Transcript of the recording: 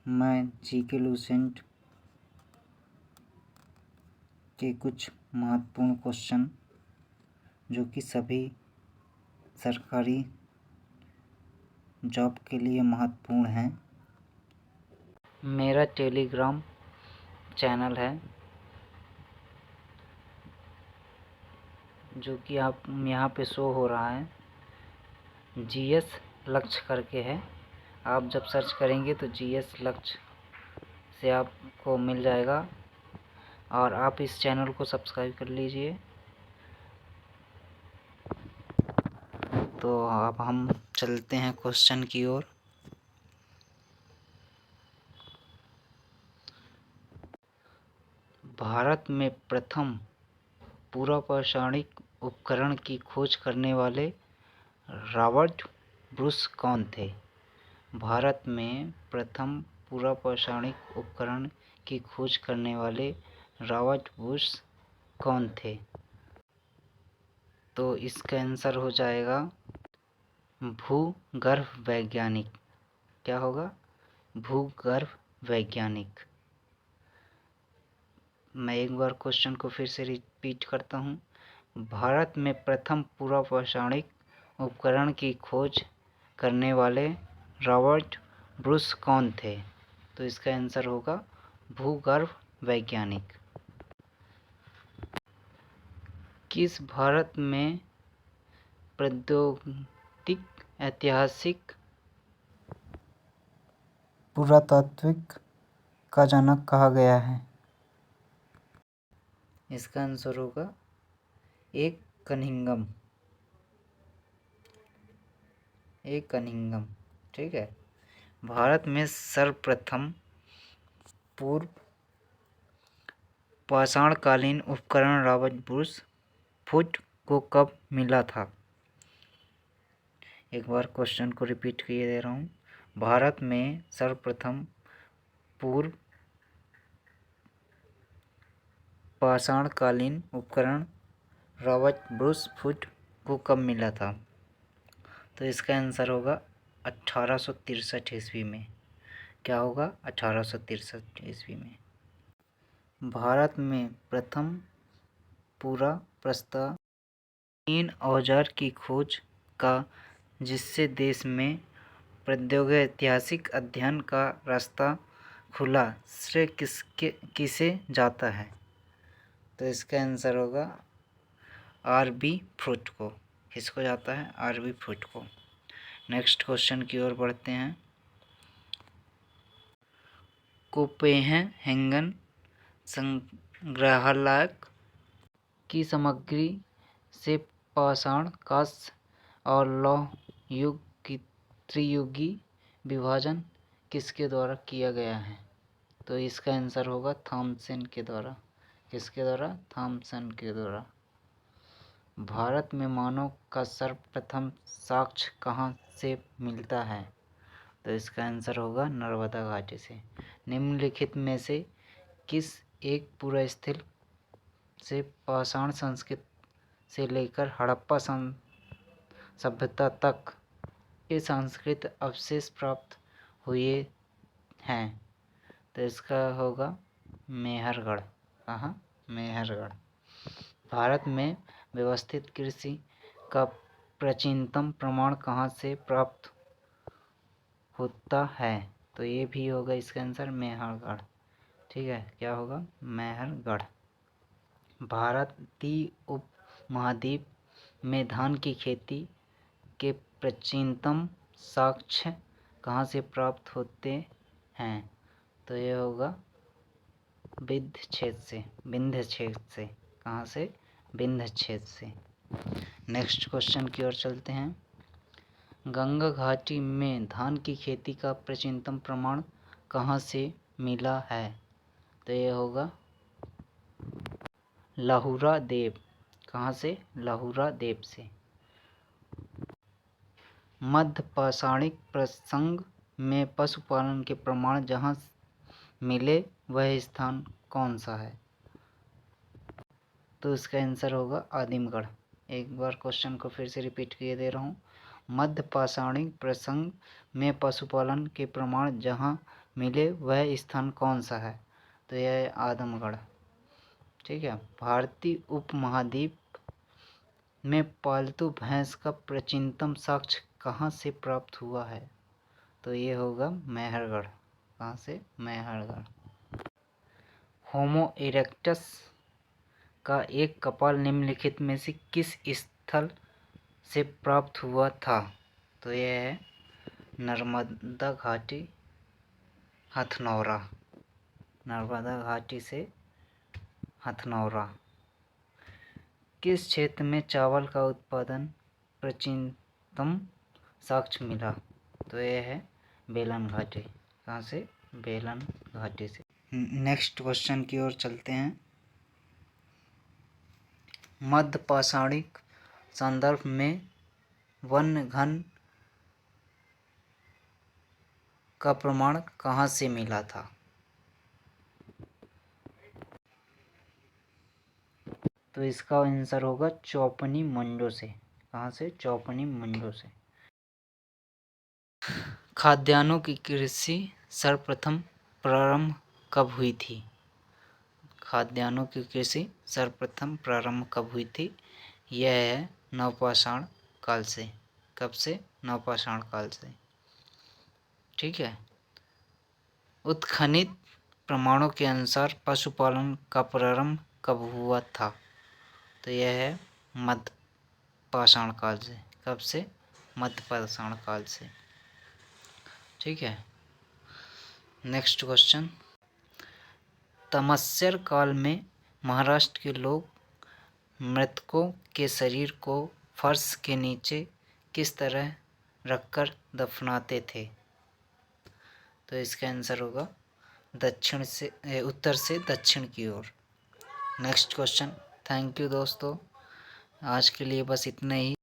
मैं GK Lucent के कुछ महत्वपूर्ण क्वेश्चन जो कि सभी सरकारी जॉब के लिए महत्वपूर्ण हैं। मेरा टेलीग्राम चैनल है जो कि आप यहाँ पे शो हो रहा है, जीएस लक्ष्य करके है। आप जब सर्च करेंगे तो जीएस लक्ष्य से आपको मिल जाएगा और आप इस चैनल को सब्सक्राइब कर लीजिए। तो अब हम चलते हैं क्वेश्चन की ओर। भारत में प्रथम पूरा पाषाणिक उपकरण की खोज करने वाले रॉबर्ट ब्रूस कौन थे? भारत में प्रथम पूरा पाषाणिक उपकरण की खोज करने वाले रॉबर्ट ब्रूस कौन थे? तो इसका आंसर हो जाएगा भूगर्भ वैज्ञानिक। क्या होगा? भूगर्भ वैज्ञानिक। मैं एक बार क्वेश्चन को फिर से रिपीट करता हूँ। भारत में प्रथम पूरा पाषाणिक उपकरण की खोज करने वाले रॉबर्ट ब्रूस कौन थे? तो इसका आंसर होगा भूगर्भ वैज्ञानिक। किस भारत में प्रौद्योगिक ऐतिहासिक पुरातात्विक का जनक कहा गया है? इसका आंसर होगा एक कनिंघम। ठीक है। भारत में सर्वप्रथम पूर्व पाषाणकालीन उपकरण रॉबर्ट ब्रूस फुट को कब मिला था? एक बार क्वेश्चन को रिपीट किए दे रहा हूँ। भारत में सर्वप्रथम पूर्व पाषाणकालीन उपकरण रॉबर्ट ब्रूस फुट को कब मिला था? तो इसका आंसर होगा 1863 ईस्वी में। क्या होगा? 1863 ईस्वी में। भारत में प्रथम पूरा प्रस्ताव तीन औजार की खोज का जिससे देश में प्रौद्योगिक ऐतिहासिक अध्ययन का रास्ता खुला श्रेय किसे जाता है? तो इसका आंसर होगा आर.बी. फुट को। किसको जाता है? आर.बी. फुट को। नेक्स्ट क्वेश्चन की ओर बढ़ते हैं। कोपेनहेगन संग्रहालय की सामग्री से पाषाण, कांस्य और लौह युग की त्रियुगी विभाजन किसके द्वारा किया गया है? तो इसका आंसर होगा थॉमसन के द्वारा। किसके द्वारा? थॉमसन के द्वारा। भारत में मानव का सर्वप्रथम साक्ष्य कहाँ से मिलता है? तो इसका आंसर होगा नर्मदा घाटी से। निम्नलिखित में से किस एक पूरा स्थल से पाषाण संस्कृति से लेकर हड़प्पा सभ्यता तक के सांस्कृतिक अवशेष प्राप्त हुए हैं? तो इसका होगा मेहरगढ़। कहाँ? मेहरगढ़। भारत में व्यवस्थित कृषि का प्राचीनतम प्रमाण कहाँ से प्राप्त होता है? तो ये भी होगा इसका आंसर मेहरगढ़। ठीक है। क्या होगा? मेहरगढ़। भारतीय उपमहाद्वीप में धान की खेती के प्राचीनतम साक्ष्य कहाँ से प्राप्त होते हैं? तो ये होगा विंध्य क्षेत्र से। कहाँ से? विंध्य क्षेत्र से। नेक्स्ट क्वेश्चन की ओर चलते हैं। गंगा घाटी में धान की खेती का प्राचीनतम प्रमाण कहाँ से मिला है? तो ये होगा लाहुरा देव। कहाँ से? लाहुरा देव से। मध्य पाषाणिक प्रसंग में पशुपालन के प्रमाण जहाँ मिले वह स्थान कौन सा है? तो इसका आंसर होगा आदिमगढ़। एक बार क्वेश्चन को फिर से रिपीट किए दे रहा हूँ। मध्य पाषाणिक प्रसंग में पशुपालन के प्रमाण जहाँ मिले वह स्थान कौन सा है? तो यह है आदमगढ़। ठीक है। भारतीय उपमहाद्वीप में पालतू भैंस का प्राचीनतम साक्ष्य कहाँ से प्राप्त हुआ है? तो ये होगा मेहरगढ़। कहाँ से? मेहरगढ़। होमो इरेक्टस का एक कपाल निम्नलिखित में से किस स्थल से प्राप्त हुआ था? तो यह है नर्मदा घाटी, हथनौरा। नर्मदा घाटी से हथनौरा। किस क्षेत्र में चावल का उत्पादन प्राचीनतम साक्ष्य मिला? तो यह है बेलन घाटी। कहाँ से? बेलन घाटी से। नेक्स्ट क्वेश्चन की ओर चलते हैं। मध्य पाषाणिक संदर्भ में वन्य घन का प्रमाण कहाँ से मिला था? तो इसका आंसर होगा चौपनी मंडो से। कहाँ से? चौपनी मंडो से। खाद्यान्नों की कृषि सर्वप्रथम प्रारंभ कब हुई थी? खाद्यान्नों की कृषि सर्वप्रथम प्रारंभ कब हुई थी? यह है नवपाषाण काल से। कब से? नवपाषाण काल से। ठीक है। उत्खनित प्रमाणों के अनुसार पशुपालन का प्रारंभ कब हुआ था? तो यह है मध्य पाषाण काल से। कब से? मध्य पाषाण काल से। ठीक है। Next question. तमस्यर काल में महाराष्ट्र के लोग मृतकों के शरीर को फर्श के नीचे किस तरह रखकर दफनाते थे? तो इसका आंसर होगा दक्षिण से उत्तर से दक्षिण की ओर। Next question. थैंक यू दोस्तों, आज के लिए बस इतना ही।